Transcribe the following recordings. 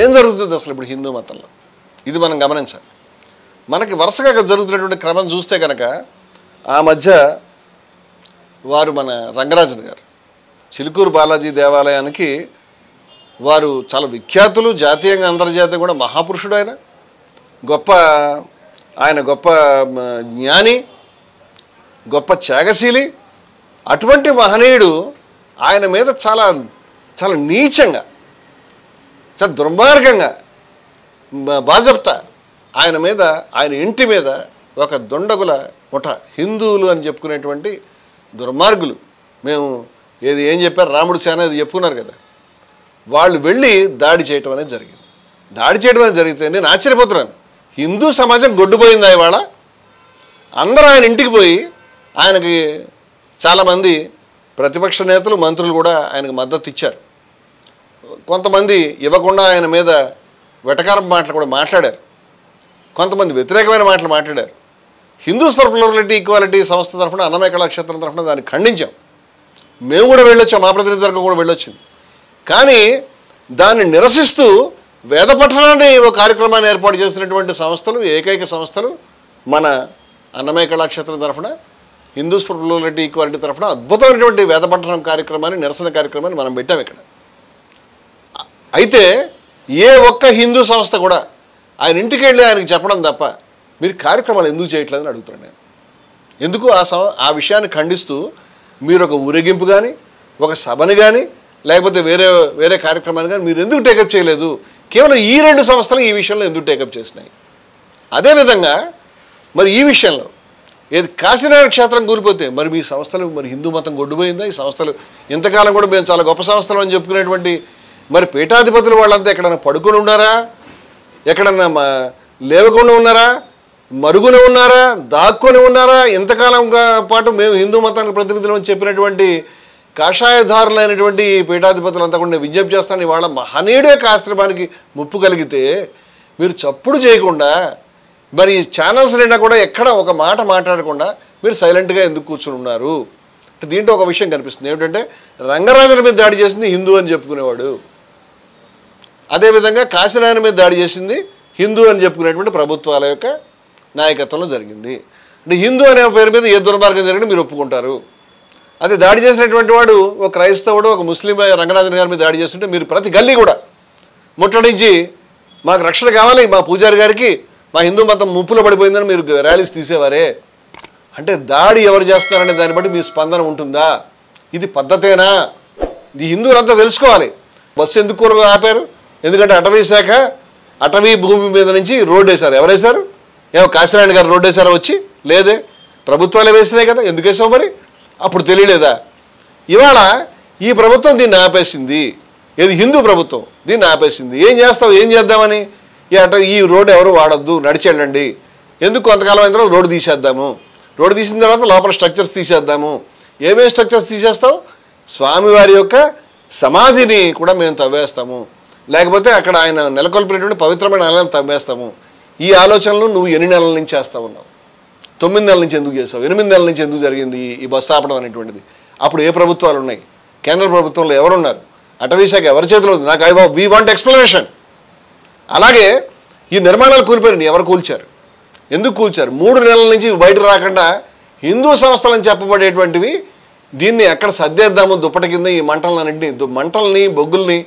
ఏం జరుగుతుంది అసలు ఇప్పుడు హిందూ మతంలో? ఇది మనం గమనించాలి. మనకి వరుసగా జరుగుతున్నటువంటి క్రమం చూస్తే కనుక ఆ మధ్య వారు మన రంగరాజన్ గారు చిలుకూరు బాలాజీ దేవాలయానికి వారు చాలా విఖ్యాతులు, జాతీయంగా అంతర్జాతీయంగా కూడా మహాపురుషుడు. ఆయన గొప్ప జ్ఞాని, గొప్ప త్యాగశీలి. అటువంటి మహనీయుడు ఆయన మీద చాలా చాలా నీచంగా, చాలా దుర్మార్గంగా బాజప్తా ఆయన ఇంటి మీద ఒక దొండగుల ముఠ, హిందువులు అని చెప్పుకునేటువంటి దుర్మార్గులు, మేము ఏం చెప్పారు, రాముడు సేన ఇది చెప్పుకున్నారు కదా, వాళ్ళు వెళ్ళి దాడి చేయటం అనేది జరిగింది. దాడి చేయడం అనేది జరిగితే నేను ఆశ్చర్యపోతున్నాను. హిందూ సమాజం గొడ్డుపోయిందా ఇవాళ? అందరూ ఆయన ఇంటికి పోయి ఆయనకి చాలామంది ప్రతిపక్ష నేతలు, మంత్రులు కూడా ఆయనకు మద్దతు ఇచ్చారు. కొంతమంది ఇవ్వకుండా ఆయన మీద వెటకారపు మాటలు కూడా మాట్లాడారు. కొంతమంది వ్యతిరేకమైన మాటలు మాట్లాడారు. హిందూస్ ఫర్ ప్లూరాలిటీ ఈక్వాలిటీ సంస్థ తరఫున, అన్నమయ్య కళాక్షేత్రం తరఫున దాన్ని ఖండించాం. మేము కూడా వెళ్ళొచ్చాం, మా ప్రతినిధి వర్గం కూడా వెళ్ళొచ్చింది. కానీ దాన్ని నిరసిస్తూ వేద పఠనాన్ని ఒక కార్యక్రమాన్ని ఏర్పాటు చేసినటువంటి సంస్థలు, ఏకైక సంస్థలు మన అన్నమయ్య కళాక్షేత్రం తరఫున, హిందూస్ ఫర్ ప్లూరాలిటీ ఈక్వాలిటీ తరఫున అద్భుతమైనటువంటి వేద పఠనం కార్యక్రమాన్ని, నిరసన కార్యక్రమాన్ని మనం పెట్టాం ఇక్కడ. అయితే ఏ ఒక్క హిందూ సంస్థ కూడా ఆయన ఇంటికి వెళ్ళి ఆయనకి చెప్పడం తప్ప మీరు కార్యక్రమాలు ఎందుకు చేయట్లేదని అడుగుతున్నాను నేను. ఎందుకు ఆ విషయాన్ని ఖండిస్తూ మీరు ఒక ఊరేగింపు కానీ, ఒక సభని కానీ, లేకపోతే వేరే కార్యక్రమాన్ని కానీ మీరు ఎందుకు టేకప్ చేయలేదు? కేవలం ఈ రెండు సంస్థలు ఈ విషయంలో ఎందుకు టేకప్ చేసినాయి? అదేవిధంగా మరి ఈ విషయంలో ఏది కాశీనారాయణ క్షేత్రం కూలిపోతే మరి మీ సంస్థలు, మరి హిందూ మతం గొడ్డుపోయిందా? ఈ సంస్థలు ఇంతకాలం కూడా మేము చాలా గొప్ప సంస్థలు అని చెప్పుకునేటువంటి మరి పీఠాధిపతులు వాళ్ళంతా ఎక్కడన్నా పడుకుని ఉన్నారా? ఎక్కడన్నా లేవకుండా ఉన్నారా? మరుగున ఉన్నారా? దాక్కొని ఉన్నారా? ఇంతకాలం పాటు మేము హిందూ మతానికి ప్రతినిధులు అని చెప్పినటువంటి కాషాయధారులైనటువంటి పీఠాధిపతులంతా కూడా నేను విజ్ఞప్తి చేస్తాను, ఇవాళ మహనీయుడు యొక్క ఆశ్రమానికి ముప్పు కలిగితే మీరు చప్పుడు చేయకుండా, మరి ఛానల్స్ నిండా కూడా ఎక్కడ ఒక మాట మాట్లాడకుండా మీరు సైలెంట్గా ఎందుకు కూర్చుని ఉన్నారు? దీంట్లో ఒక విషయం కనిపిస్తుంది. ఏమిటంటే రంగరాజుల మీద దాడి చేసింది హిందూ అని చెప్పుకునేవాడు, అదేవిధంగా కాశీనారాయణ మీద దాడి చేసింది హిందూ అని చెప్పుకునేటువంటి ప్రభుత్వాల యొక్క నాయకత్వంలో జరిగింది. అంటే హిందూ అనే పేరు మీద ఏ దుర్మార్గం జరిగినా మీరు ఒప్పుకుంటారు. అదే దాడి చేసినటువంటి వాడు ఒక క్రైస్తవుడు, ఒక ముస్లిం రంగరాజన్ గారి మీద దాడి చేస్తుంటే మీరు ప్రతి గల్లీ కూడా ముట్టడించి మాకు రక్షణ కావాలి, మా పూజారి గారికి మా హిందూ మతం ముప్పులో పడిపోయిందని మీరు ర్యాలీస్ తీసేవారే. అంటే దాడి ఎవరు చేస్తున్నారనే దాన్ని బట్టి మీ స్పందన ఉంటుందా? ఇది పద్ధతేనా? ఇది హిందువులంతా తెలుసుకోవాలి. బస్సు ఎందుకు ఆపారు? ఎందుకంటే అటవీ శాఖ అటవీ భూమి మీద నుంచి రోడ్డు వేశారు. ఎవరు వేశారు? ఏమో కాశీనారాయణ గారు రోడ్డు వేశారా? వచ్చి లేదే, ప్రభుత్వాలే వేసినాయి కదా, ఎందుకు వేసావు మరి? అప్పుడు తెలియలేదా? ఇవాళ ఈ ప్రభుత్వం దీన్ని ఆపేసింది. ఏది హిందూ ప్రభుత్వం దీన్ని ఆపేసింది. ఏం చేస్తావు? ఏం చేద్దామని? ఈ రోడ్డు ఎవరు వాడద్దు, నడిచి వెళ్ళండి. ఎందుకు? కొంతకాలం అయిన తర్వాత రోడ్డు తీసేద్దాము. రోడ్డు తీసిన తర్వాత లోపల స్ట్రక్చర్స్ తీసేద్దాము. ఏమేమి స్ట్రక్చర్స్ తీసేస్తావు? స్వామివారి యొక్క సమాధిని కూడా మేము తవ్వేస్తాము, లేకపోతే అక్కడ ఆయన నెలకొల్పినటువంటి పవిత్రమైన ఆలయం తవ్వేస్తాము. ఈ ఆలోచనలు నువ్వు ఎన్ని నెలల నుంచి చేస్తూ ఉన్నావు? 9 నెలల నుంచి ఎందుకు చేస్తావు? 8 నెలల నుంచి ఎందుకు జరిగింది ఈ బస్సు ఆపడం అనేటువంటిది? అప్పుడు ఏ ప్రభుత్వాలు ఉన్నాయి? కేంద్ర ప్రభుత్వంలో ఎవరున్నారు? అటవీ శాఖ ఎవరి చేతిలో ఉంది? నాకు వీ వాంట్ ఎక్స్ప్లెనేషన్. అలాగే ఈ నిర్మాణాలు కూలిపోయినాయి, ఎవరు కూల్చారు? ఎందుకు కూల్చారు? 3 నెలల నుంచి బయట రాకుండా హిందూ సంస్థలని చెప్పబడేటువంటివి దీన్ని ఎక్కడ సర్దేద్దాము దుప్పటి కింద ఈ మంటల్ని బొగ్గుల్ని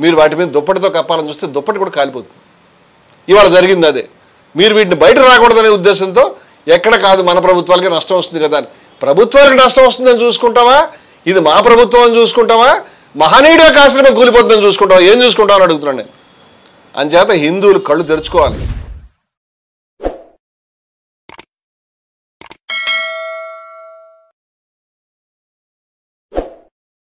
మీరు వాటి మీద దుప్పటితో కప్పాలని చూస్తే దుప్పటి కూడా కాలిపోతుంది. ఇవాళ జరిగింది అదే. మీరు వీటిని బయట రాకూడదనే ఉద్దేశంతో ఎక్కడ కాదు మన ప్రభుత్వాలకి నష్టం వస్తుంది కదా అని. ప్రభుత్వానికి నష్టం వస్తుందని చూసుకుంటావా? ఇది మా ప్రభుత్వం అని చూసుకుంటావా? మహనీయుడు యొక్క ఆశ్రమం కూలిపోతుందని చూసుకుంటావా? ఏం చూసుకుంటావని అడుగుతున్నాను నేను. అంచేత హిందువులు కళ్ళు తెరుచుకోవాలి.